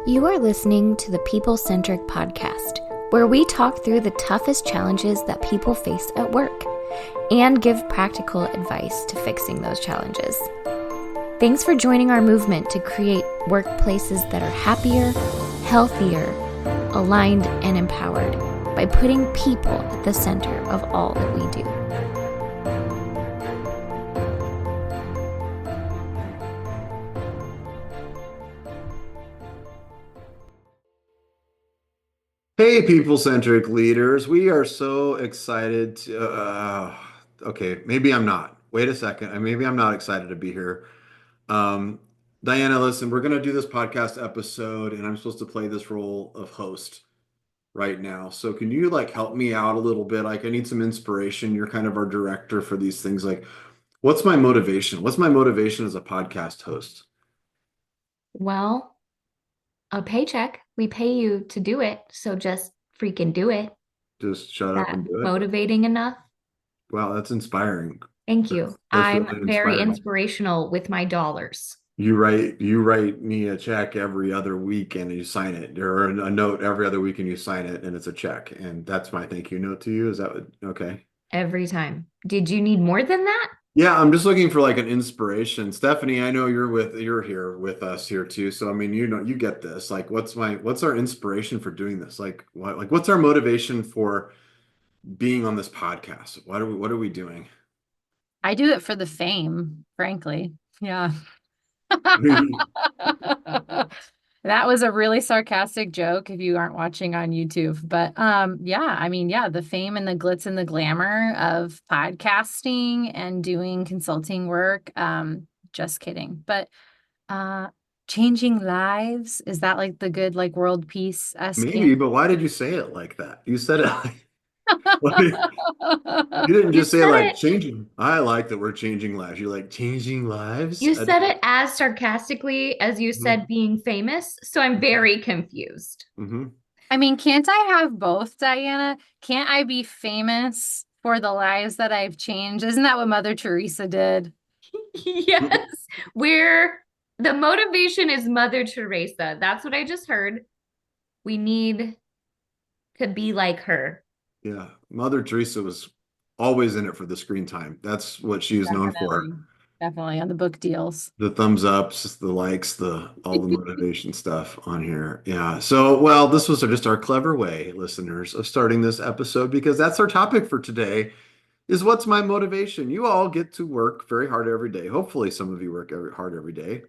You are listening to the People Centric Podcast, where we talk through the toughest challenges that people face at work and give practical advice to fixing those challenges. Thanks for joining our movement to create workplaces that are happier, healthier, aligned, and empowered by putting people at the center of all that we do. Hey, people-centric leaders. We are so excited okay, maybe I'm not. Wait a second. Maybe I'm not excited to be here. Um, Diana, listen, we're going to do this podcast episode, and I'm supposed to play this role of host right now. So can you help me out a little bit? I need some inspiration. You're kind of our director for these things. What's my motivation? What's my motivation as a podcast host? Well, a paycheck. We pay you to do it, so just freaking do it. Just shut up and do it. Motivating enough? Wow, that's inspiring. Thank you. That's I'm really very inspiring. inspirational with my dollars. You write me a check every other week and you sign it, or a note every other week and you sign it, and it's a check. And that's my thank you note to you. Is that okay? Every time. Did you need more than that? Yeah, I'm just looking for an inspiration. Stephanie, I know you're here with us here too. So I mean, you get this. What's our inspiration for doing this? What's our motivation for being on this podcast? What are we doing? I do it for the fame, frankly. Yeah. That was a really sarcastic joke if you aren't watching on YouTube. But the fame and the glitz and the glamour of podcasting and doing consulting work. Just kidding. But changing lives, is that the good world peace? Maybe, but why did you say it like that? You said it you didn't just say changing. I like that we're changing lives. You like changing lives? You said it as sarcastically as you said being famous. So I'm very confused. Mm-hmm. I mean, can't I have both, Diana? Can't I be famous for the lives that I've changed? Isn't that what Mother Teresa did? Yes. Where the motivation is Mother Teresa. That's what I just heard. We need to be like her. Yeah, Mother Teresa was always in it for the screen time. That's what she is known for. Definitely on the book deals. The thumbs ups, the likes, all the motivation stuff on here. Yeah. So, well, this was just our clever way, listeners, of starting this episode, because that's our topic for today is what's my motivation? You all get to work very hard every day. Hopefully some of you work hard every day.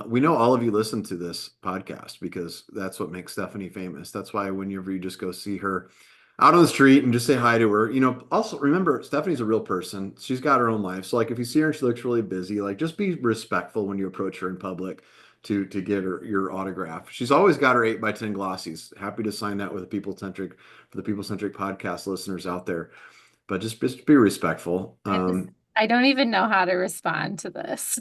We know all of you listen to this podcast because that's what makes Stephanie famous. That's why whenever you just go see her out on the street and just say hi to her. Also remember, Stephanie's a real person. She's got her own life. So if you see her and she looks really busy, just be respectful when you approach her in public to get her your autograph. She's always got her 8x10 glossies. Happy to sign that with the People Centric Podcast listeners out there. But just be respectful. I don't even know how to respond to this.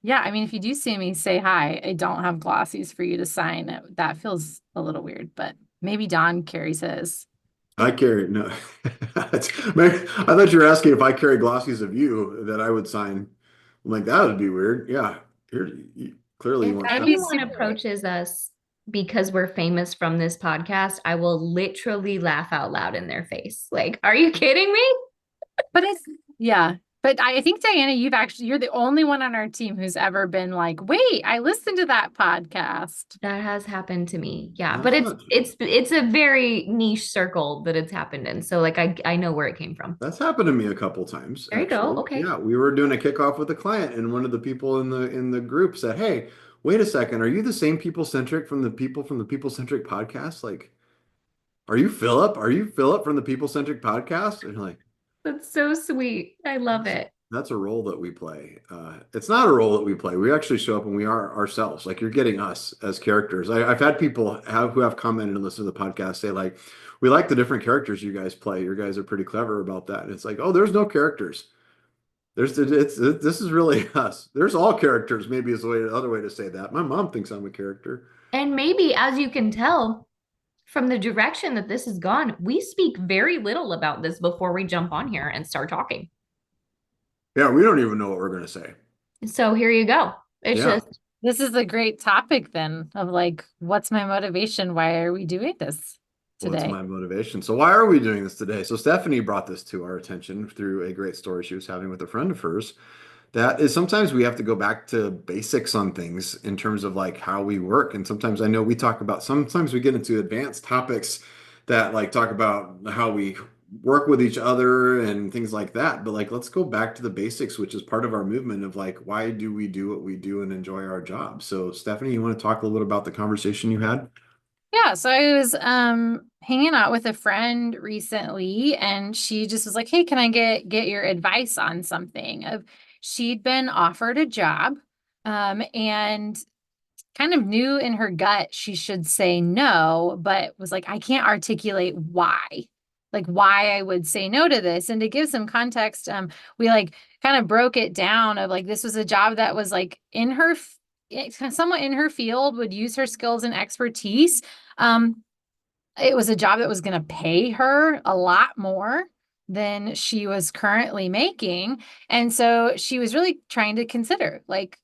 Yeah, I mean, if you do see me, say hi. I don't have glossies for you to sign. That feels a little weird, but maybe Don carries his. I carry, no. I thought you were asking if I carry glossies of you that I would sign. I'm like, that would be weird. Yeah. Clearly. If anyone approaches us because we're famous from this podcast, I will literally laugh out loud in their face. Are you kidding me? But But I think, Diana, you're the only one on our team who's ever been wait, I listened to that podcast. That has happened to me. Yeah. But it's a very niche circle that it's happened in. So I know where it came from. That's happened to me a couple times. There you go. Okay. Yeah. We were doing a kickoff with a client and one of the people in the group said, "Hey, wait a second. Are you the same People Centric from the People Centric Podcast? Are you Philip? Are you Philip from the People Centric Podcast?" And you're that's so sweet. I love it. That's a role that we play. It's not a role that we play. We actually show up and we are ourselves. You're getting us as characters. I've had people who have commented and listened to the podcast say we like the different characters you guys play. You guys are pretty clever about that. And it's oh, there's no characters. This is really us. There's all characters. Maybe is the other way to say that. My mom thinks I'm a character. And maybe, as you can tell, from the direction that this has gone, we speak very little about this before we jump on here and start talking. Yeah, we don't even know what we're going to say. So here you go. It's Yeah. just, This is a great topic then of like, what's my motivation? Why are we doing this What's today? my motivation? So why are we doing this today? So Stephanie brought this to our attention through a great story she was having with a friend of hers. That is sometimes we have to go back to basics on things in terms of like how we work. And sometimes I know we talk about, sometimes we get into advanced topics that like talk about how we work with each other and things like that. But like, let's go back to the basics, which is part of our movement of like, why do we do what we do and enjoy our job? So Stephanie, you want to talk a little bit about the conversation you had? Yeah, so I was hanging out with a friend recently and she just was like, "Hey, can I get your advice on something?" Of she'd been offered a job and kind of knew in her gut she should say no, but was like, I can't articulate why. Like why I would say no to this. And to give some context, we like kind of broke it down of like this was a job that was like in her somewhat in her field, would use her skills and expertise. Um, it was a job that was going to pay her a lot more than she was currently making. And so she was really trying to consider like,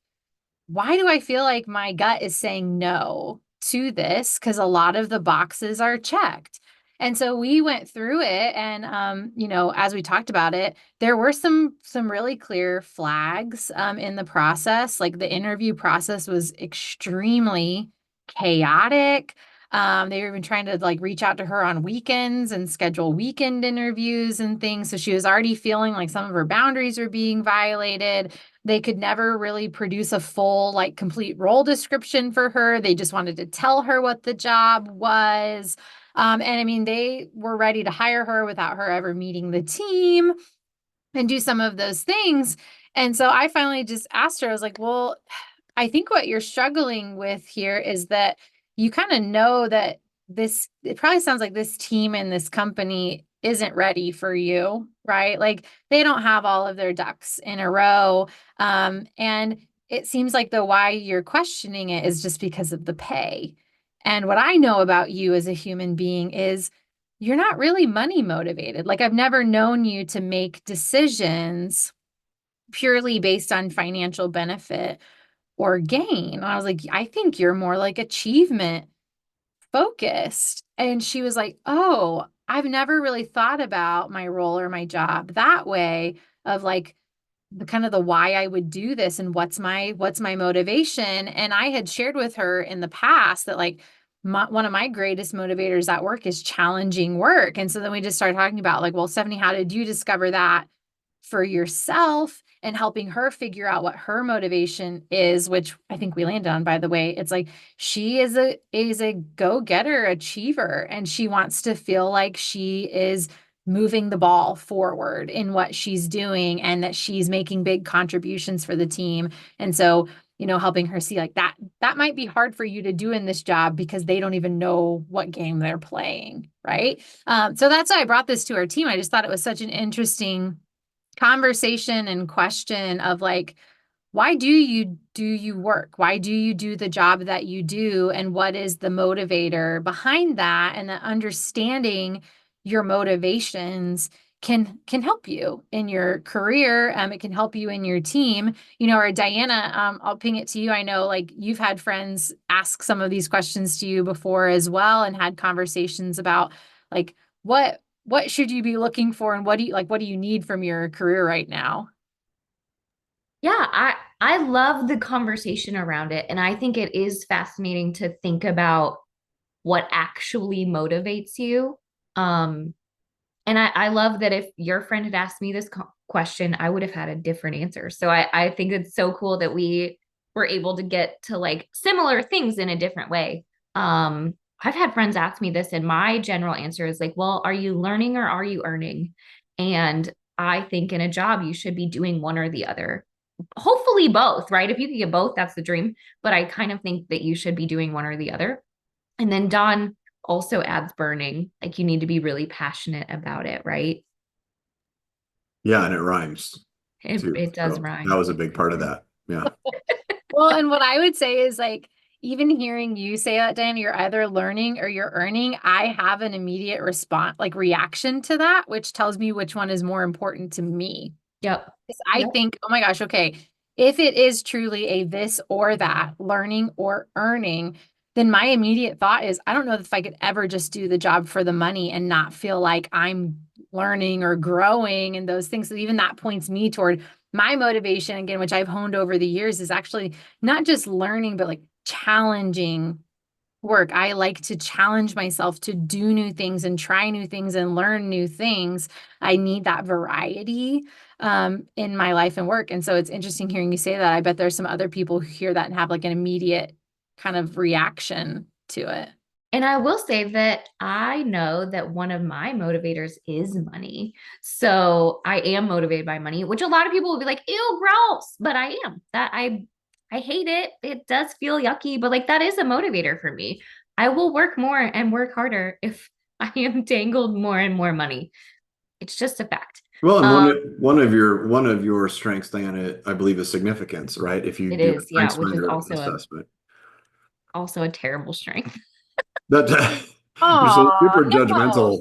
why do I feel like my gut is saying no to this? Because a lot of the boxes are checked. And so we went through it and as we talked about it, there were some really clear flags in the process. Like the interview process was extremely chaotic. They were even trying to like reach out to her on weekends and schedule weekend interviews and things. So she was already feeling like some of her boundaries were being violated. They could never really produce a full, like, complete role description for her. They just wanted to tell her what the job was. And I mean, they were ready to hire her without her ever meeting the team and do some of those things. And so I finally just asked her, I was like, well, I think what you're struggling with here is that you kind of know that it probably sounds like this team and this company isn't ready for you, right? Like they don't have all of their ducks in a row. And it seems like the why you're questioning it is just because of the pay. And what I know about you as a human being is you're not really money motivated. Like I've never known you to make decisions purely based on financial benefit or gain. And I was like, I think you're more like achievement focused. And she was like, oh, I've never really thought about my role or my job that way of like the kind of the why I would do this and what's my motivation. And I had shared with her in the past that like one of my greatest motivators at work is challenging work. And so then we just started talking about like, well, Stephanie, how did you discover that for yourself and helping her figure out what her motivation is, which I think we landed on, by the way. It's like she is a go-getter achiever and she wants to feel like she is moving the ball forward in what she's doing and that she's making big contributions for the team. And so, helping her see like that might be hard for you to do in this job because they don't even know what game they're playing, right? So that's why I brought this to our team. I just thought it was such an interesting conversation and question of like, why do you work? Why do you do the job that you do? And what is the motivator behind that? And that understanding your motivations can help you in your career. It can help you in your team. Or Diana, I'll ping it to you. I know like you've had friends ask some of these questions to you before as well and had conversations about like what should you be looking for and what do you need from your career right now? yeah, I love the conversation around it. And I think it is fascinating to think about what actually motivates you. Um, and I love that if your friend had asked me this question, I would have had a different answer. So I think it's so cool that we were able to get to like similar things in a different way. I've had friends ask me this, and my general answer is like, well, are you learning or are you earning? And I think in a job, you should be doing one or the other. Hopefully both, right? If you can get both, that's the dream. But I kind of think that you should be doing one or the other. And then Don also adds burning. Like you need to be really passionate about it, right? Yeah, and it rhymes too. It does So that rhyme. was a big part of that. Yeah. Well, and what I would say is like, even hearing you say that, Dan, you're either learning or you're earning. I have an immediate response, like reaction to that, which tells me which one is more important to me. Yep. 'Cause I Yep. think, oh my gosh, okay. if it is truly a this or that, learning or earning, then my immediate thought is, I don't know if I could ever just do the job for the money and not feel like I'm learning or growing and those things. So even that points me toward my motivation, again, which I've honed over the years, is actually not just learning, but like challenging work. I like to challenge myself to do new things and try new things and learn new things. I need that variety in my life and work. And so it's interesting hearing you say that. I bet there's some other people who hear that and have like an immediate kind of reaction to it. And I will say that I know that one of my motivators is money. So I am motivated by money, which a lot of people will be like, ew, gross. But I am. I hate it. It does feel yucky, but like that is a motivator for me. I will work more and work harder if I am dangled more and more money. It's just a fact. Well, and one of your strengths, Diana, I believe, is significance, right? If you It do is, a which is assessment. also a terrible strength. That you're so super No. judgmental.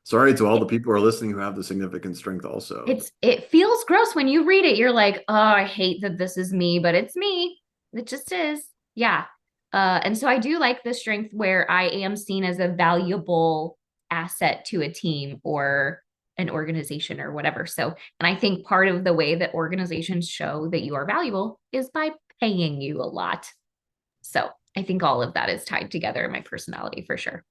Sorry to all the people who are listening who have the significant strength also. It feels gross when you read it. You're like, oh, I hate that this is me, but it's me. It just is. Yeah. And so I do like the strength where I am seen as a valuable asset to a team or an organization or whatever. So, and I think part of the way that organizations show that you are valuable is by paying you a lot. So I think all of that is tied together in my personality for sure.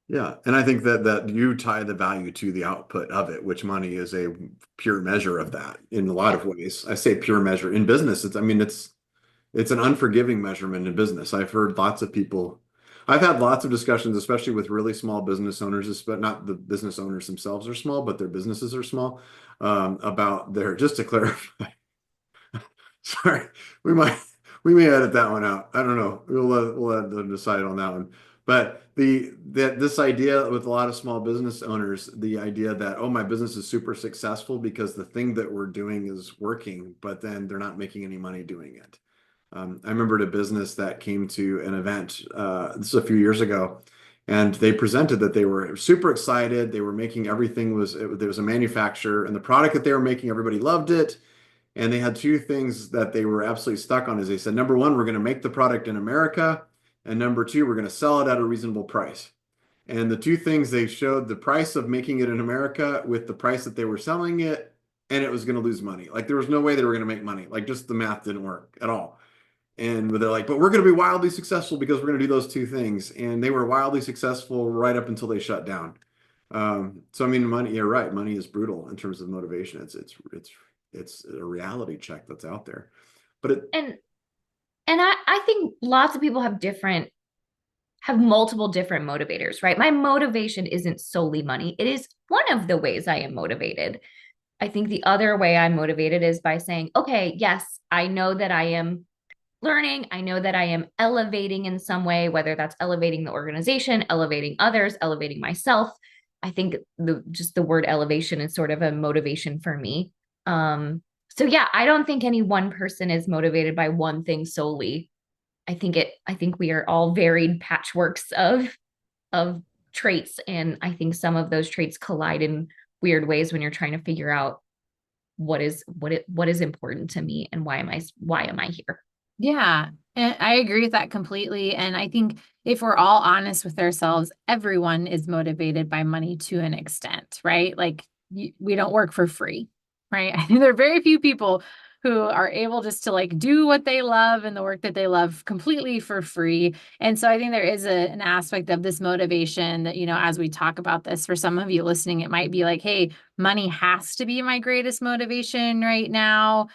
Yeah, and I think that you tie the value to the output of it, which money is a pure measure of that in a lot of ways. I say pure measure in business. It's an unforgiving measurement in business. I've heard lots of people. I've had lots of discussions, especially with really small business owners, but not the business owners themselves are small, but their businesses are small. About their, just to clarify, sorry, we may edit that one out. I don't know. We'll let them decide on that one. But this idea with a lot of small business owners, the idea that, oh, my business is super successful because the thing that we're doing is working, but then they're not making any money doing it. I remembered a business that came to an event, this was a few years ago, and they presented that they were super excited. They were making everything there was a manufacturer, and the product that they were making, everybody loved it. And they had two things that they were absolutely stuck on. Is they said, number one, we're going to make the product in America. And number two, we're going to sell it at a reasonable price. And the two things, they showed the price of making it in America with the price that they were selling it, and it was going to lose money. Like there was no way they were going to make money. Like just the math didn't work at all. And they're like, but we're going to be wildly successful because we're going to do those two things. And they were wildly successful right up until they shut down. So I mean, money, you're right. Money is brutal in terms of motivation. It's a reality check that's out there. But and I think lots of people have multiple different motivators, right? My motivation isn't solely money. It is one of the ways I am motivated. I think the other way I'm motivated is by saying, okay, yes, I know that I am learning. I know that I am elevating in some way, whether that's elevating the organization, elevating others, elevating myself. I think just the word elevation is sort of a motivation for me. So yeah, I don't think any one person is motivated by one thing solely. I think we are all varied patchworks of traits. And I think some of those traits collide in weird ways when you're trying to figure out what is important to me and why am I here? Yeah, and I agree with that completely. And I think if we're all honest with ourselves, everyone is motivated by money to an extent, right? Like we don't work for free, right? I think there are very few people who are able just to like do what they love and the work that they love completely for free. And so I think there is an aspect of this motivation that, as we talk about this, for some of you listening, it might be like, hey, money has to be my greatest motivation right now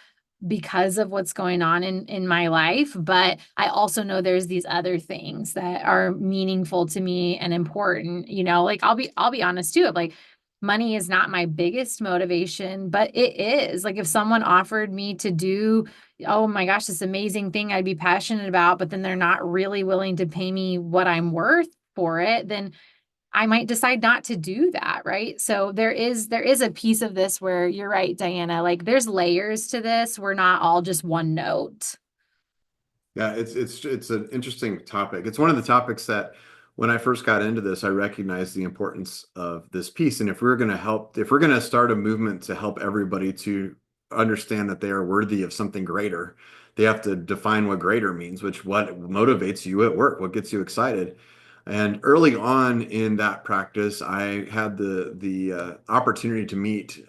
because of what's going on in my life. But I also know there's these other things that are meaningful to me and important, like I'll be honest too, like money is not my biggest motivation, but it is. Like if someone offered me to do, oh my gosh, this amazing thing I'd be passionate about, but then they're not really willing to pay me what I'm worth for it, then I might decide not to do that, right? So there is a piece of this where you're right, Diana, like there's layers to this. We're not all just one note. yeah, it's an interesting topic. It's one of the topics that when I first got into this, I recognized the importance of this piece. And if we're going to start a movement to help everybody to understand that they are worthy of something greater. They have to define what greater means, which what motivates you at work, what gets you excited. And early on in that practice, I had the opportunity to meet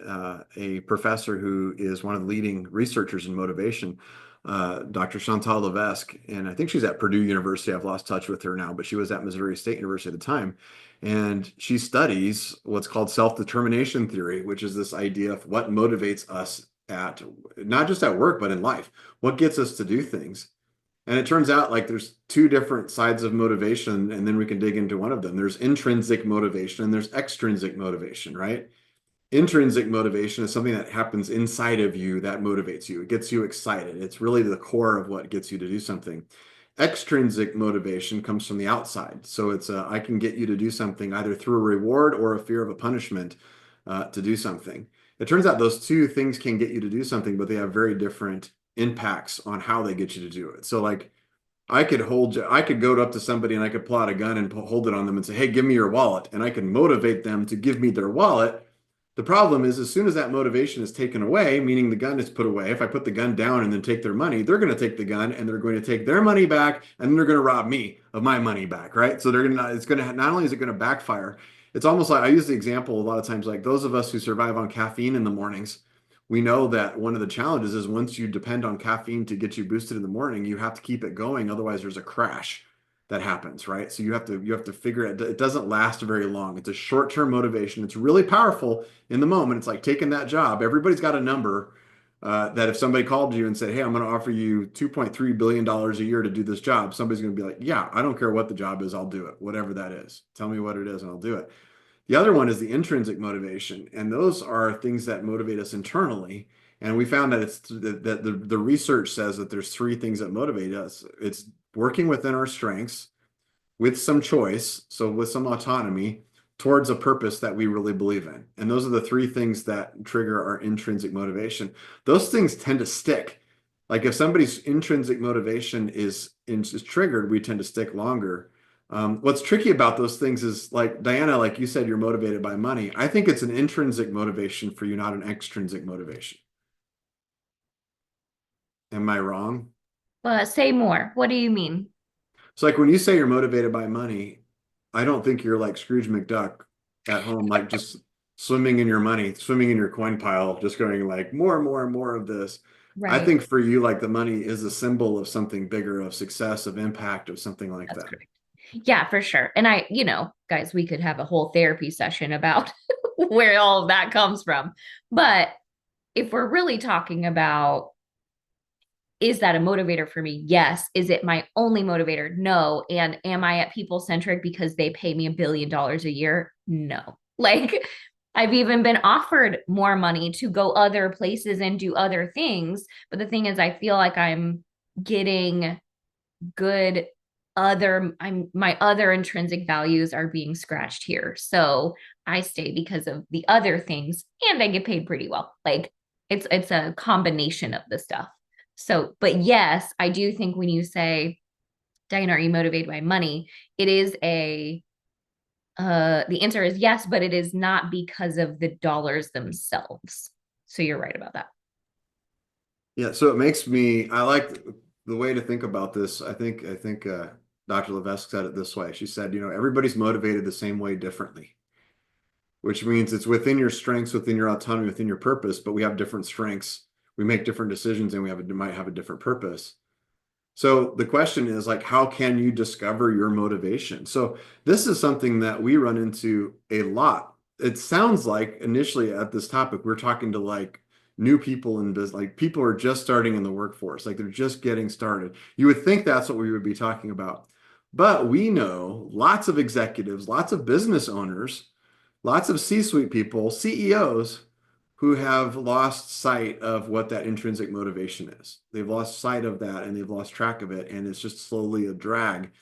a professor who is one of the leading researchers in motivation, Dr. Chantal Levesque, and I think she's at Purdue University. I've lost touch with her now, but she was at Missouri State University at the time. And she studies what's called self-determination theory, which is this idea of what motivates us at not just at work, but in life. What gets us to do things? And it turns out like there's two different sides of motivation, and then we can dig into one of them. There's intrinsic motivation and there's extrinsic motivation, right? Intrinsic motivation is something that happens inside of you that motivates you. It gets you excited. It's really the core of what gets you to do something. Extrinsic motivation comes from the outside. So it's I can get you to do something either through a reward or a fear of a punishment to do something. It turns out those two things can get you to do something, but they have very different impacts on how they get you to do it. So like I could go up to somebody and I could pull out a gun and hold it on them and say, hey, give me your wallet. And I can motivate them to give me their wallet. The problem is, as soon as that motivation is taken away, meaning the gun is put away, if I put the gun down and then take their money, they're going to take the gun and they're going to take their money back and then they're going to rob me of my money back, right? So not only is it going to backfire, it's almost like I use the example a lot of times, like those of us who survive on caffeine in the mornings, we know that one of the challenges is once you depend on caffeine to get you boosted in the morning, you have to keep it going. Otherwise, there's a crash that happens, right? So you have to figure it doesn't last very long. It's a short-term motivation. It's really powerful in the moment. It's like taking that job. Everybody's got a number that if somebody called you and said, hey, I'm going to offer you $2.3 billion a year to do this job, somebody's going to be like, yeah, I don't care what the job is. I'll do it. Whatever that is. Tell me what it is and I'll do it. The other one is the intrinsic motivation. And those are things that motivate us internally. And we found that the research says that there's three things that motivate us. It's working within our strengths with some choice, so with some autonomy towards a purpose that we really believe in. And those are the three things that trigger our intrinsic motivation. Those things tend to stick. Like if somebody's intrinsic motivation is triggered, we tend to stick longer. What's tricky about those things is like Diana, like you said, you're motivated by money. I think it's an intrinsic motivation for you, not an extrinsic motivation. Am I wrong? Say more. What do you mean? So like when you say you're motivated by money, I don't think you're like Scrooge McDuck at home, like just swimming in your money, swimming in your coin pile, just going like more and more and more of this. Right. I think for you, like the money is a symbol of something bigger, of success, of impact, of something like That's that. correct. Yeah, for sure. And guys, we could have a whole therapy session about where all of that comes from. But if we're really talking about, is that a motivator for me? Yes. Is it my only motivator? No. And am I at People Centric because they pay me $1 billion a year? No. Like I've even been offered more money to go other places and do other things. But the thing is, I feel like I'm getting good my other intrinsic values are being scratched here. So I stay because of the other things and I get paid pretty well. Like it's a combination of the stuff. So, but yes, I do think when you say, Diana, are you motivated by money? It is the answer is yes, but it is not because of the dollars themselves. So you're right about that. Yeah. So it makes me, I like the way to think about this. I think Dr. Levesque said it this way. She said, everybody's motivated the same way differently, which means it's within your strengths, within your autonomy, within your purpose, but we have different strengths. We make different decisions and might have a different purpose. So the question is like, how can you discover your motivation? So this is something that we run into a lot. It sounds like initially at this topic, we're talking to like new people in business, like people are just starting in the workforce, like they're just getting started. You would think that's what we would be talking about. But we know lots of executives, lots of business owners, lots of C-suite people, CEOs who have lost sight of what that intrinsic motivation is. They've lost sight of that and they've lost track of it. And it's just slowly a drag.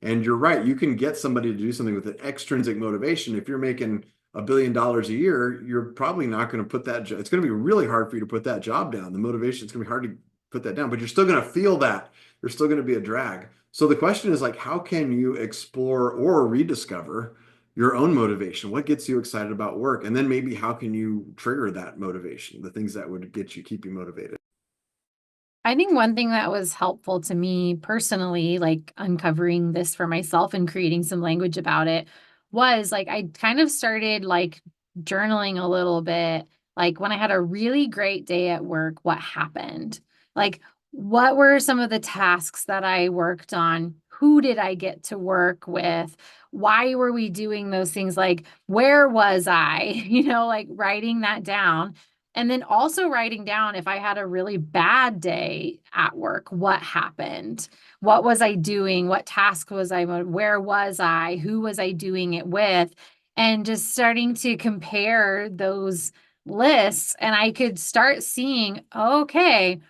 And you're right. You can get somebody to do something with an extrinsic motivation. If you're making $1 billion a year, you're probably not going to put that. It's going to be really hard for you to put that job down. The motivation, it's going to be hard to put that down, but you're still going to feel that. There's still going to be a drag. So the question is like, how can you explore or rediscover your own motivation. What gets you excited about work? And then maybe how can you trigger that motivation, the things that would keep you motivated? I think one thing that was helpful to me personally, like uncovering this for myself and creating some language about it, was like I kind of started like journaling a little bit. Like when I had a really great day at work, what happened? Like, what were some of the tasks that I worked on? Who did I get to work with? Why were we doing those things? Like, where was I? Like writing that down. And then also writing down if I had a really bad day at work, what happened? What was I doing? What task was I? Where was I? Who was I doing it with? And just starting to compare those lists. And I could start seeing, okay,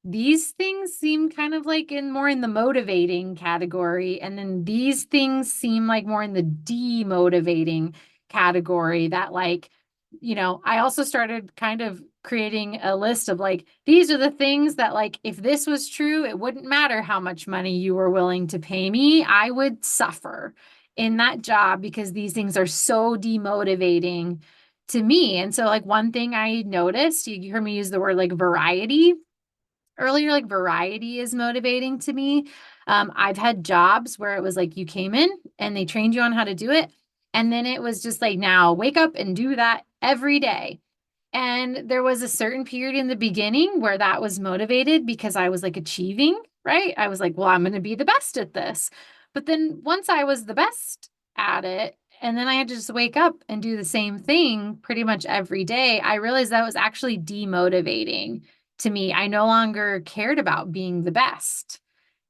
these things seem kind of like more in the motivating category. And then these things seem like more in the demotivating category that I also started kind of creating a list of like, these are the things that like, if this was true, it wouldn't matter how much money you were willing to pay me. I would suffer in that job because these things are so demotivating to me. And so like one thing I noticed, you heard me use the word like variety earlier, like variety is motivating to me. I've had jobs where it was like you came in and they trained you on how to do it. And then it was just like, now wake up and do that every day. And there was a certain period in the beginning where that was motivated because I was like achieving, right? I was like, well, I'm going to be the best at this. But then once I was the best at it, and then I had to just wake up and do the same thing pretty much every day, I realized that was actually demotivating to me. I no longer cared about being the best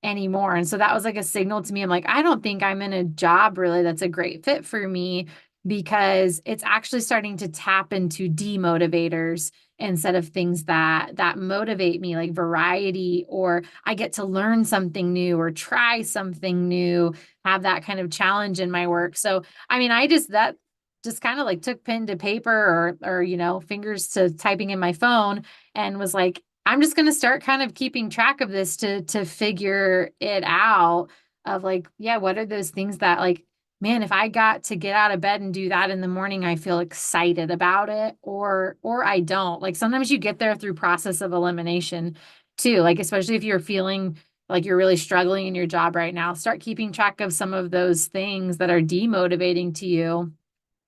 anymore. And so that was like a signal to me. I'm like, I don't think I'm in a job really that's a great fit for me because it's actually starting to tap into demotivators instead of things that motivate me, like variety, or I get to learn something new or try something new, have that kind of challenge in my work. So I mean, that just kind of like took pen to paper or fingers to typing in my phone and was like, I'm just going to start kind of keeping track of this to figure it out of like, yeah, what are those things that like, man, if I got to get out of bed and do that in the morning, I feel excited about it or I don't. Like sometimes you get there through process of elimination too. Like especially if you're feeling like you're really struggling in your job right now, start keeping track of some of those things that are demotivating to you.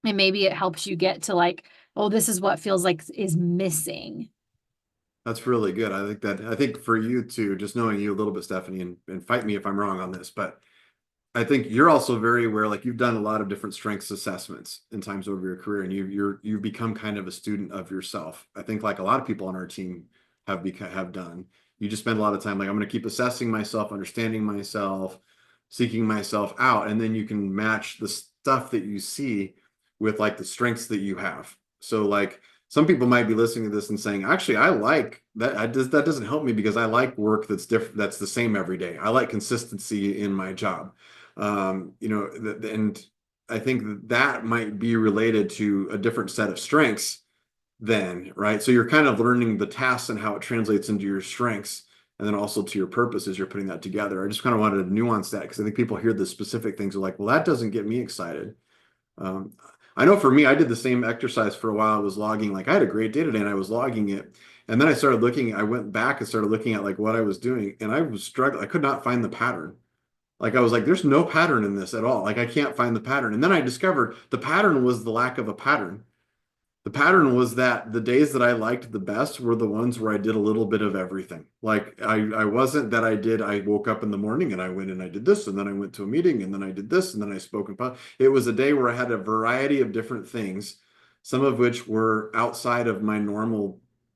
And maybe it helps you get to like, oh, this is what feels like is missing. That's really good. I think for you too, just knowing you a little bit, Stephanie, and fight me if I'm wrong on this, but I think you're also very aware, like you've done a lot of different strengths assessments in times over your career, and you've become kind of a student of yourself. I think like a lot of people on our team have done. You just spend a lot of time like, I'm going to keep assessing myself, understanding myself, seeking myself out, and then you can match the stuff that you see with like the strengths that you have. So like some people might be listening to this and saying, actually, I like that. That doesn't help me because I like work that's different, that's the same every day. I like consistency in my job. And I think that might be related to a different set of strengths then, right? So you're kind of learning the tasks and how it translates into your strengths and then also to your purpose as you're putting that together. I just kind of wanted to nuance that because I think people hear the specific things are like, well, that doesn't get me excited. Um, I know for me, I did the same exercise for a while. I was logging, like I had a great day today and I was logging it. And then I went back and started looking at like what I was doing and I was struggling. I could not find the pattern. Like I was like, there's no pattern in this at all. Like I can't find the pattern. And then I discovered the pattern was the lack of a pattern. The pattern was that the days that I liked the best were the ones where I did a little bit of everything. Like I wasn't that I woke up in the morning and I went and I did this, and then I went to a meeting and then I did this, and then I spoke about it was a day where I had a variety of different things, some of which were outside of my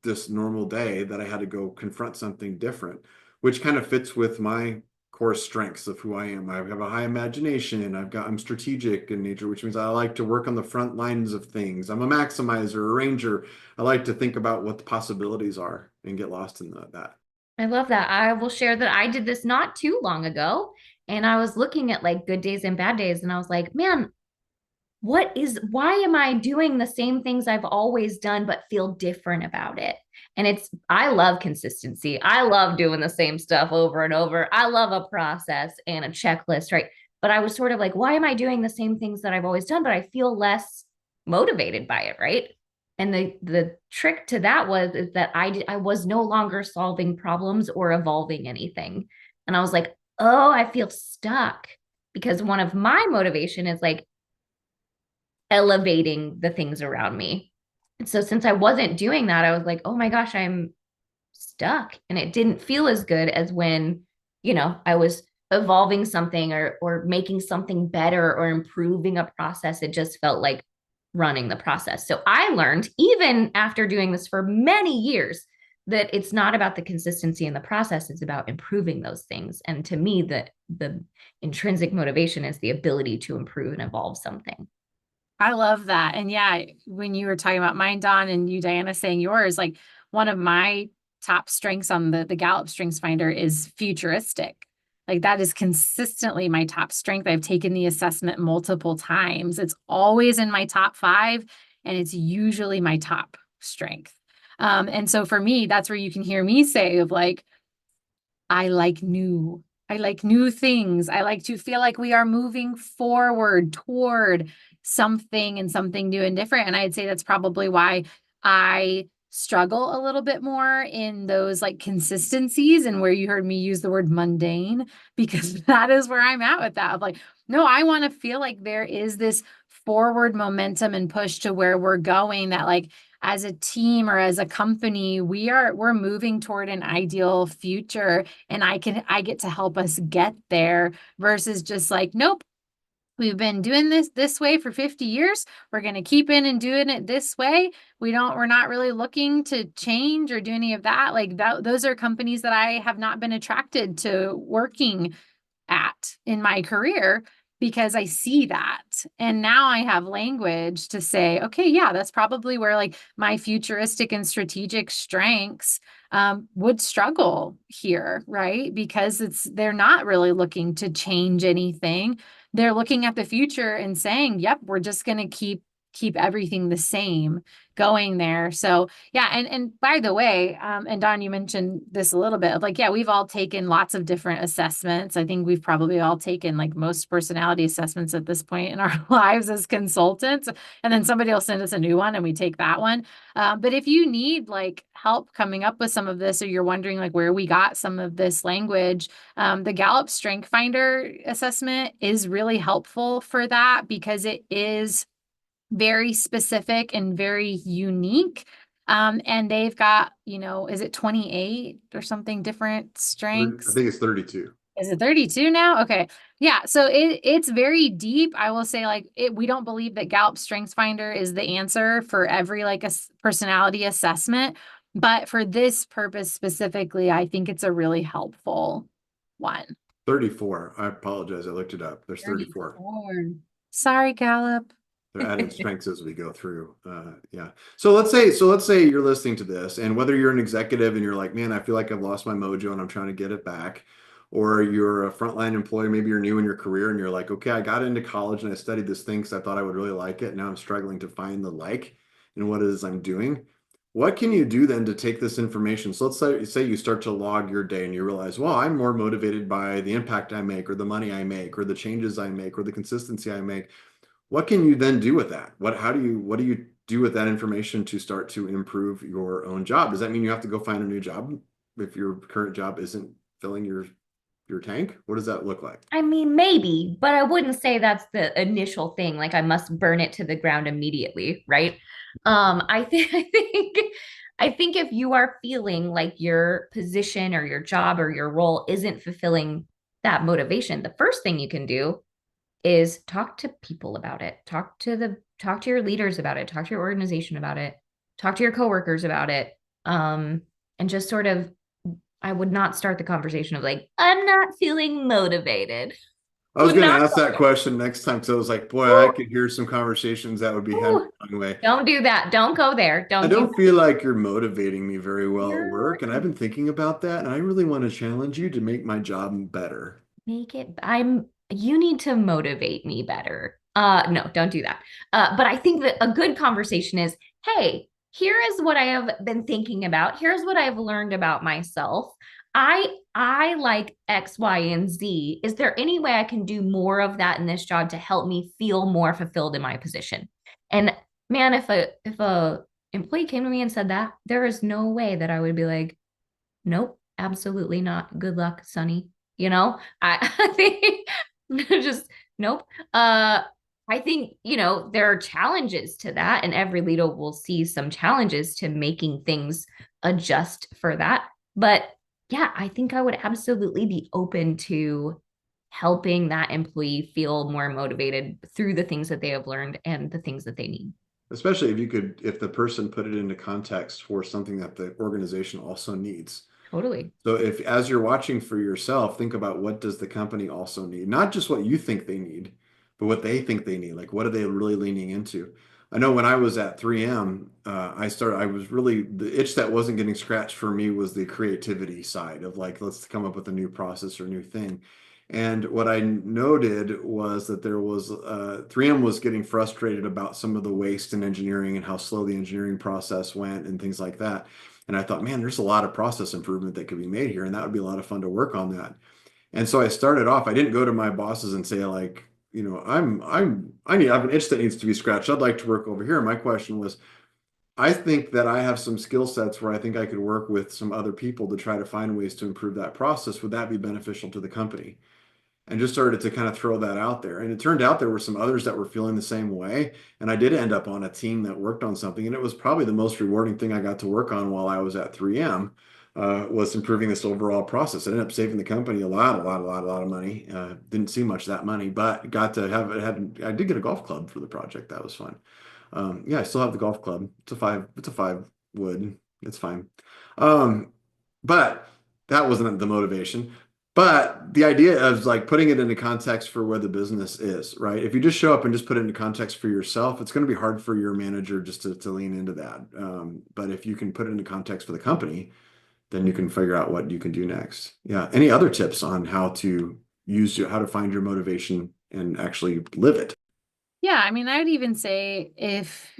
this normal day that I had to go confront something different, which kind of fits with my core strengths of who I am. I have a high imagination. I'm strategic in nature, which means I like to work on the front lines of things. I'm a maximizer, a ranger. I like to think about what the possibilities are and get lost in that. I love that. I will share that I did this not too long ago. And I was looking at like good days and bad days. And I was like, man, why am I doing the same things I've always done, but feel different about it? And I love consistency. I love doing the same stuff over and over. I love a process and a checklist, right? but I was sort of like, why am I doing the same things that I've always done, but I feel less motivated by it, right? And the trick to that was is that I was no longer solving problems or evolving anything. And I was like, oh, I feel stuck, because one of my motivation is like elevating the things around me. And so since I wasn't doing that, I was like, oh my gosh, I'm stuck. And it didn't feel as good as when, I was evolving something or making something better or improving a process. It just felt like running the process. So I learned, even after doing this for many years, that it's not about the consistency in the process, it's about improving those things. And to me, the intrinsic motivation is the ability to improve and evolve something. I love that. And yeah, when you were talking about mine, Dawn, and you, Diana, saying yours, like one of my top strengths on the Gallup Strengths Finder is futuristic. Like that is consistently my top strength. I've taken the assessment multiple times. It's always in my top 5, and it's usually my top strength. And so for me, that's where you can hear me say of like, I like new. I like new things. I like to feel like we are moving forward toward something and something new and different. And I'd say that's probably why I struggle a little bit more in those like consistencies, and where you heard me use the word mundane, because that is where I'm at with that. Of like, no, I want to feel like there is this forward momentum and push to where we're going, that like as a team or as a company, we're moving toward an ideal future, and I get to help us get there, versus just like, nope, we've been doing this way for 50 years. We're going to keep in and doing it this way. We're not really looking to change or do any of that. Like that, those are companies that I have not been attracted to working at in my career, because I see that. And now I have language to say, okay, yeah, that's probably where like my futuristic and strategic strengths would struggle here, right? Because they're not really looking to change anything. They're looking at the future and saying, yep, we're just going to keep everything the same going there. So yeah. And by the way, and Don, you mentioned this a little bit of like, yeah, we've all taken lots of different assessments. I think we've probably all taken like most personality assessments at this point in our lives as consultants. And then somebody will send us a new one and we take that one. But if you need like help coming up with some of this, or you're wondering like where we got some of this language, the Gallup Strength Finder assessment is really helpful for that, because it is very specific and very unique. And they've got, is it 28 or something different I strengths? think it's 32. Is it 32 now? Okay. Yeah. So it's very deep. I will say like we don't believe that Gallup Strengths Finder is the answer for every like a personality assessment. But for this purpose specifically, I think it's a really helpful one. 34. I apologize. I looked it up. There's 34. 34. Sorry, Gallup. They're adding strengths as we go through. Yeah. So let's say you're listening to this, and whether you're an executive and you're like, man, I feel like I've lost my mojo and I'm trying to get it back, or you're a frontline employee, maybe you're new in your career and you're like, okay, I got into college and I studied this thing because I thought I would really like it. Now I'm struggling to find the like in what it is I'm doing. What can you do then to take this information? So let's say you start to log your day and you realize, well, I'm more motivated by the impact I make, or the money I make, or the changes I make, or the consistency I make. What can you then do with that? What do you do with that information to start to improve your own job? Does that mean you have to go find a new job if your current job isn't filling your tank? What does that look like? I mean, maybe, but I wouldn't say that's the initial thing. Like I must burn it to the ground immediately, right? I think if you are feeling like your position or your job or your role isn't fulfilling that motivation, the first thing you can do is talk to people about it. Talk to your leaders about it. Talk to your organization about it. Talk to your coworkers about it. And just sort of, I would not start the conversation of like, I'm not feeling motivated. I was Would going to not ask go that question next time. So I was like, boy, I could hear some conversations that would be headed there. the wrong way. Don't do that. Don't go there. I Don't do don't feel like you're motivating me very well at You're work, and I've been thinking about that, and I really want to challenge you to make my job better. make it. You need to motivate me better. No, don't do that. But I think that a good conversation is, hey, here is what I have been thinking about. Here's what I've learned about myself. I like X, Y, and Z. Is there any way I can do more of that in this job to help me feel more fulfilled in my position? And man, if a employee came to me and said that, there is no way that I would be like, nope, absolutely not. Good luck, Sonny. I think just nope. I think, there are challenges to that, and every leader will see some challenges to making things adjust for that. But yeah, I think I would absolutely be open to helping that employee feel more motivated through the things that they have learned and the things that they need. Especially if the person put it into context for something that the organization also needs. Totally. So if, as you're watching for yourself, think about what does the company also need? Not just what you think they need, but what they think they need. Like, what are they really leaning into? I know when I was at 3M, I was really, the itch that wasn't getting scratched for me was the creativity side of like, let's come up with a new process or new thing. And what I noted was that 3M was getting frustrated about some of the waste in engineering and how slow the engineering process went and things like that. And I thought, man, there's a lot of process improvement that could be made here, and that would be a lot of fun to work on that. And so I started off, I didn't go to my bosses and say like, I have an itch that needs to be scratched. I'd like to work over here. My question was, I think that I have some skill sets where I think I could work with some other people to try to find ways to improve that process. Would that be beneficial to the company? And just started to kind of throw that out there. And it turned out there were some others that were feeling the same way. And I did end up on a team that worked on something. And it was probably the most rewarding thing I got to work on while I was at 3M, was improving this overall process. I ended up saving the company a lot of money. Didn't see much of that money, but got to have it. I did get a golf club for the project. That was fun. Yeah, I still have the golf club. It's a 5 wood. It's fine. But that wasn't the motivation. But the idea of like putting it into context for where the business is, right? If you just show up and just put it into context for yourself, it's going to be hard for your manager just to lean into that. But if you can put it into context for the company, then you can figure out what you can do next. Yeah. Any other tips on how to how to find your motivation and actually live it? Yeah, I mean, I would even say if,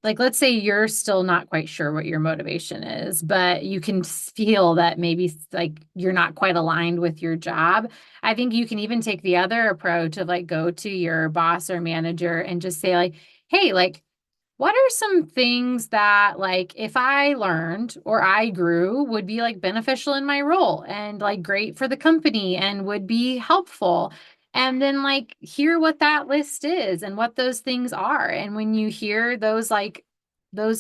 like, let's say you're still not quite sure what your motivation is, but you can feel that maybe like you're not quite aligned with your job. I think you can even take the other approach of like go to your boss or manager and just say like, hey, like, what are some things that like if I learned or I grew would be like beneficial in my role and like great for the company and would be helpful? And then like hear what that list is and what those things are. And when you hear those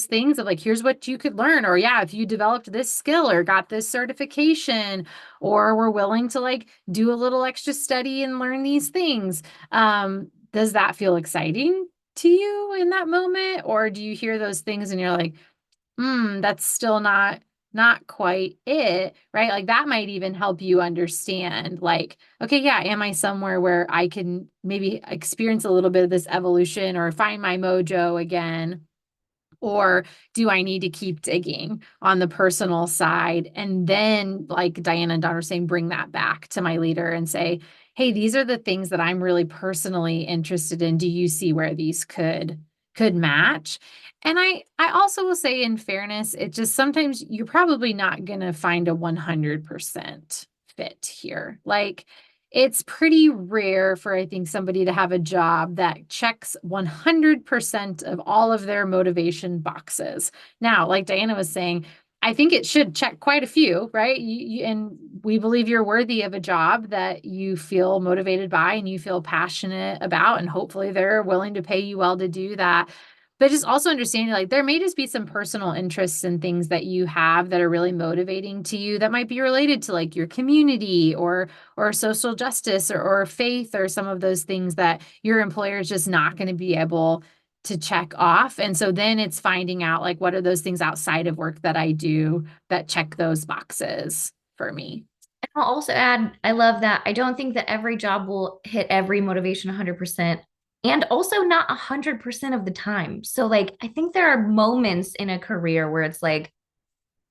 things of like, here's what you could learn, or yeah, if you developed this skill or got this certification, or were willing to like do a little extra study and learn these things, does that feel exciting to you in that moment? Or do you hear those things and you're like, that's still not quite it, right? Like that might even help you understand like, okay, yeah, am I somewhere where I can maybe experience a little bit of this evolution or find my mojo again? Or do I need to keep digging on the personal side? And then, like Diana and Don are saying, bring that back to my leader and say, hey, these are the things that I'm really personally interested in. Do you see where these could match? And I also will say in fairness, it just sometimes you're probably not going to find a 100% fit here. Like it's pretty rare for, I think, somebody to have a job that checks 100% of all of their motivation boxes. Now, like Diana was saying, I think it should check quite a few, right? And we believe you're worthy of a job that you feel motivated by and you feel passionate about, and hopefully they're willing to pay you well to do that. But just also understanding like there may just be some personal interests and things that you have that are really motivating to you that might be related to like your community or social justice or faith or some of those things that your employer is just not going to be able to check off. And so then it's finding out like what are those things outside of work that I do that check those boxes for me. And I'll also add, I love that. I don't think that every job will hit every motivation 100%. And also not 100% of the time. So like, I think there are moments in a career where it's like,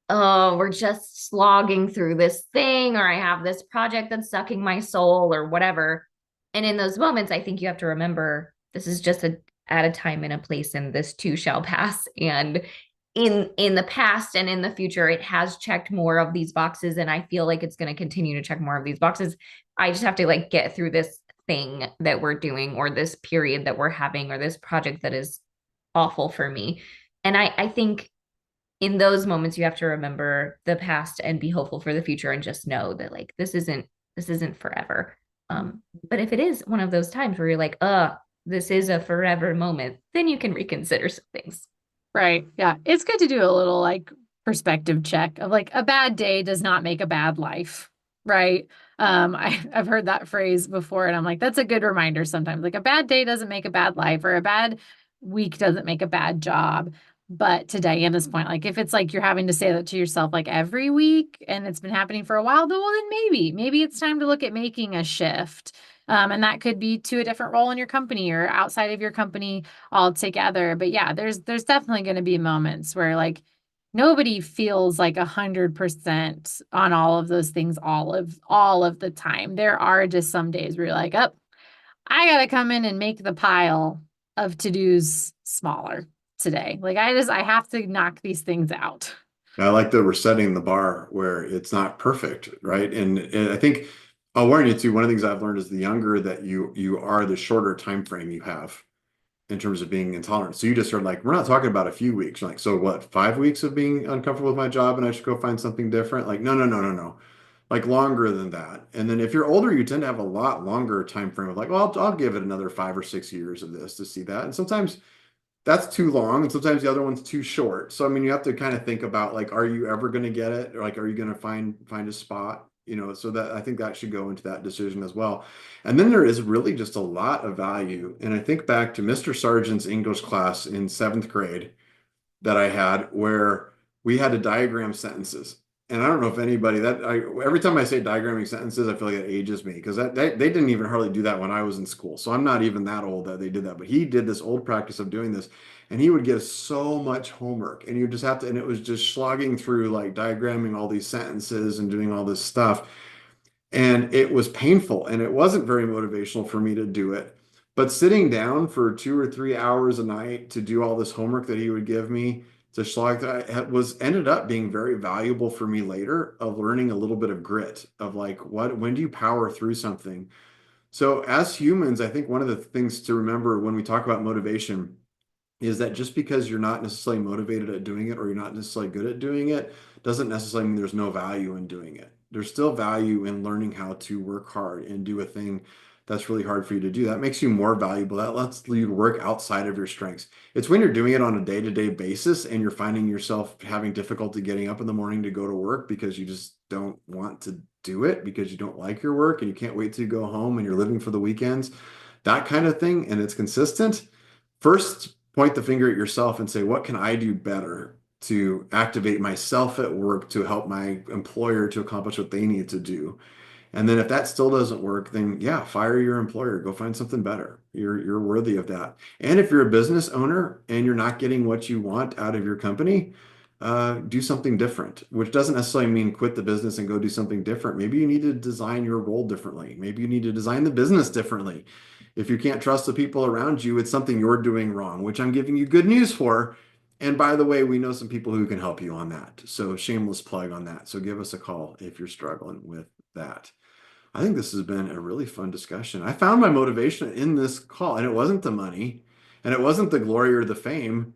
oh, we're just slogging through this thing, or I have this project that's sucking my soul or whatever. And in those moments, I think you have to remember this is just at a time and a place, and this too shall pass. And in the past and in the future, it has checked more of these boxes, and I feel like it's going to continue to check more of these boxes. I just have to like get through this thing that we're doing, or this period that we're having, or this project that is awful for me. And I think in those moments you have to remember the past and be hopeful for the future, and just know that like this isn't forever. But if it is one of those times where you're like, this is a forever moment, then you can reconsider some things. Right. Yeah. It's good to do a little like perspective check of like a bad day does not make a bad life. Right. I've heard that phrase before, and I'm like, that's a good reminder sometimes. Like a bad day doesn't make a bad life, or a bad week doesn't make a bad job. But to Diana's point, like if it's like you're having to say that to yourself like every week and it's been happening for a while, well, then maybe it's time to look at making a shift. And that could be to a different role in your company or outside of your company altogether. But yeah, there's definitely going to be moments where like nobody feels like 100% on all of those things all of the time. There are just some days where you're like, oh, I got to come in and make the pile of to-dos smaller today. Like I have to knock these things out. I like that we're setting the bar where it's not perfect, right? And I think I'll warn you too. One of the things I've learned is the younger that you are, the shorter time frame you have in terms of being intolerant. So you just are like, we're not talking about a few weeks. You're like, so what, 5 weeks of being uncomfortable with my job and I should go find something different? Like, no. Like longer than that. And then if you're older, you tend to have a lot longer time frame of like, well, I'll give it another 5 or 6 years of this to see that. And sometimes that's too long, and sometimes the other one's too short. So I mean, you have to kind of think about like, are you ever going to get it, or like, are you going to find a spot? So that I think that should go into that decision as well. And then there is really just a lot of value. And I think back to Mr. Sargent's English class in seventh grade that I had, where we had to diagram sentences. And I don't know if anybody every time I say diagramming sentences, I feel like it ages me, because they didn't even hardly do that when I was in school. So I'm not even that old that they did that, but he did this old practice of doing this, and he would give so much homework, and you just have to, and it was just slogging through like diagramming all these sentences and doing all this stuff. And it was painful, and it wasn't very motivational for me to do it. But sitting down for 2 or 3 hours a night to do all this homework that he would give me to schlag that was ended up being very valuable for me later, of learning a little bit of grit of like, when do you power through something? So as humans, I think one of the things to remember when we talk about motivation is that just because you're not necessarily motivated at doing it, or you're not necessarily good at doing it, doesn't necessarily mean there's no value in doing it. There's still value in learning how to work hard and do a thing that's really hard for you to do. That makes you more valuable. That lets you work outside of your strengths. It's when you're doing it on a day-to-day basis and you're finding yourself having difficulty getting up in the morning to go to work because you just don't want to do it, because you don't like your work and you can't wait to go home and you're living for the weekends, that kind of thing, and it's consistent. First, point the finger at yourself and say, what can I do better to activate myself at work to help my employer to accomplish what they need to do? And then if that still doesn't work, then yeah, fire your employer, go find something better. You're worthy of that. And if you're a business owner and you're not getting what you want out of your company, do something different, which doesn't necessarily mean quit the business and go do something different. Maybe you need to design your role differently. Maybe you need to design the business differently. If you can't trust the people around you, it's something you're doing wrong, which I'm giving you good news for. And by the way, we know some people who can help you on that. So shameless plug on that. So give us a call if you're struggling with that. I think this has been a really fun discussion. I found my motivation in this call, and it wasn't the money, and it wasn't the glory or the fame.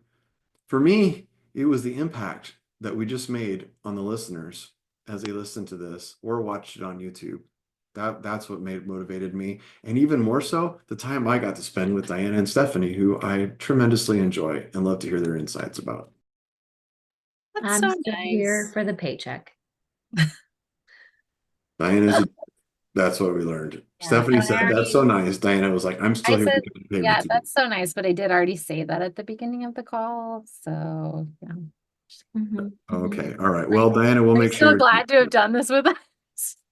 For me, it was the impact that we just made on the listeners as they listened to this or watched it on YouTube. That's what motivated me. And even more so, the time I got to spend with Diana and Stephanie, who I tremendously enjoy and love to hear their insights about. I'm so still here for the paycheck. That's what we learned. Yeah, Stephanie said, that's so nice. Diana was like, I'm still here said, because you paid me yeah, to. that's so nice. But I did already say that at the beginning of the call. So yeah. Okay. All right. Well, Diana, we'll make sure. So glad to have done this with us.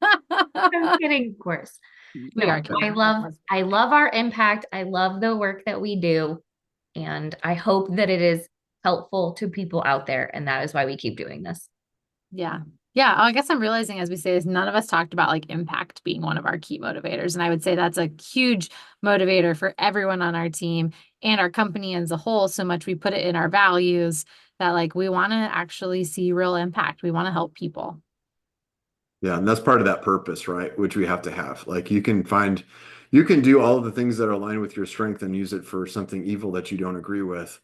I'm kidding, of course. We are kidding. I love our impact. I love the work that we do. And I hope that it is helpful to people out there. And that is why we keep doing this. Yeah. Yeah, I guess I'm realizing as we say this, none of us talked about like impact being one of our key motivators. And I would say that's a huge motivator for everyone on our team and our company as a whole. So much we put it in our values that like we want to actually see real impact. We want to help people. Yeah, and that's part of that purpose, right? Which we have to have. Like you can do all of the things that are aligned with your strength and use it for something evil that you don't agree with,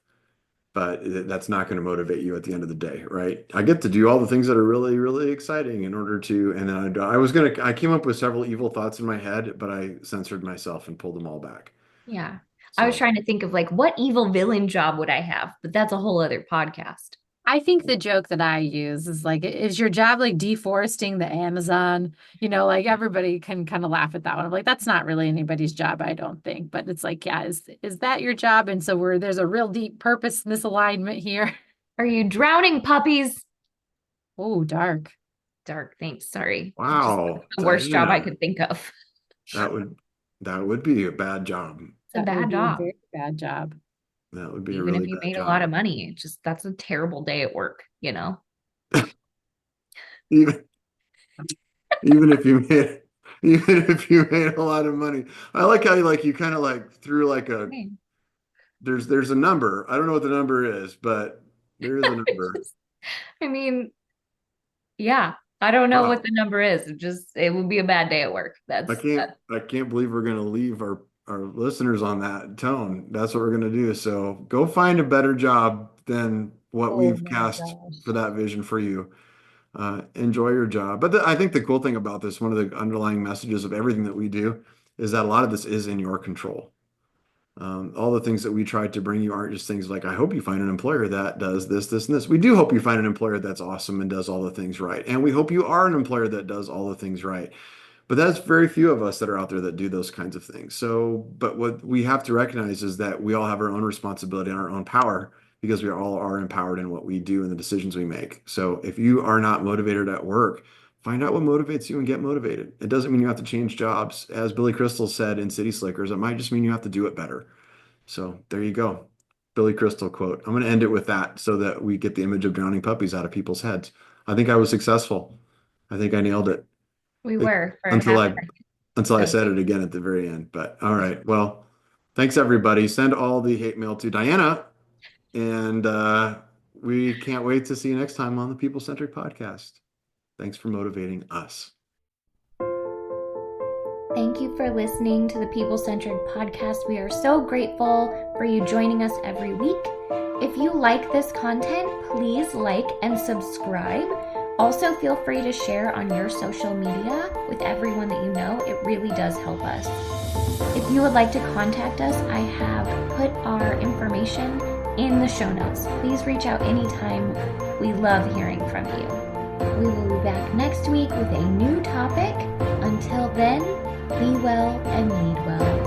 but that's not going to motivate you at the end of the day, right? I get to do all the things that are really, really exciting in order to, and then I came up with several evil thoughts in my head, but I censored myself and pulled them all back. Yeah. I was So, trying to think of like what evil villain job would I have, but that's a whole other podcast. I think the joke that I use is like, is your job like deforesting the Amazon? Like everybody can kind of laugh at that one. I'm like, that's not really anybody's job, I don't think. But it's like, yeah, is that your job? And so there's a real deep purpose misalignment here. Are you drowning puppies? Oh, dark. Dark, thanks. Sorry. Just wow, the worst job I Diana, could think of. that would that would be a bad job. It's a That would bad be a job. very bad job. That would be a Even if really you bad made a lot job. of money, that's a terrible day at work, Even even if you made even if you made a lot of money. I like how you kind of like threw like a Okay. there's a number. I don't know what the number is, but there is a number. I mean, yeah, I don't know what Wow. the number is. It would be a bad day at work. I can't believe we're gonna leave our listeners on that tone. That's what we're gonna do. So go find a better job than what Oh we've my cast gosh. for that vision for you. Enjoy your job. But I think the cool thing about this, one of the underlying messages of everything that we do, is that a lot of this is in your control. All the things that we tried to bring you aren't just things like, I hope you find an employer that does this, this, and this. We do hope you find an employer that's awesome and does all the things right. And we hope you are an employer that does all the things right. But that's very few of us that are out there that do those kinds of things. So, but what we have to recognize is that we all have our own responsibility and our own power because we all are empowered in what we do and the decisions we make. So if you are not motivated at work, find out what motivates you and get motivated. It doesn't mean you have to change jobs. As Billy Crystal said in City Slickers, it might just mean you have to do it better. So there you go. Billy Crystal quote. I'm going to end it with that so that we get the image of drowning puppies out of people's heads. I think I was successful. I think I nailed it. We were for Until half. I said it again at the very end. But all right. Well, thanks everybody. Send all the hate mail to Diana. And we can't wait to see you next time on the People Centric Podcast. Thanks for motivating us. Thank you for listening to the People Centric Podcast. We are so grateful for you joining us every week. If you like this content, please like and subscribe. Also, feel free to share on your social media with everyone that you know. It really does help us. If you would like to contact us, I have put our information in the show notes. Please reach out anytime. We love hearing from you. We will be back next week with a new topic. Until then, be well and lead well.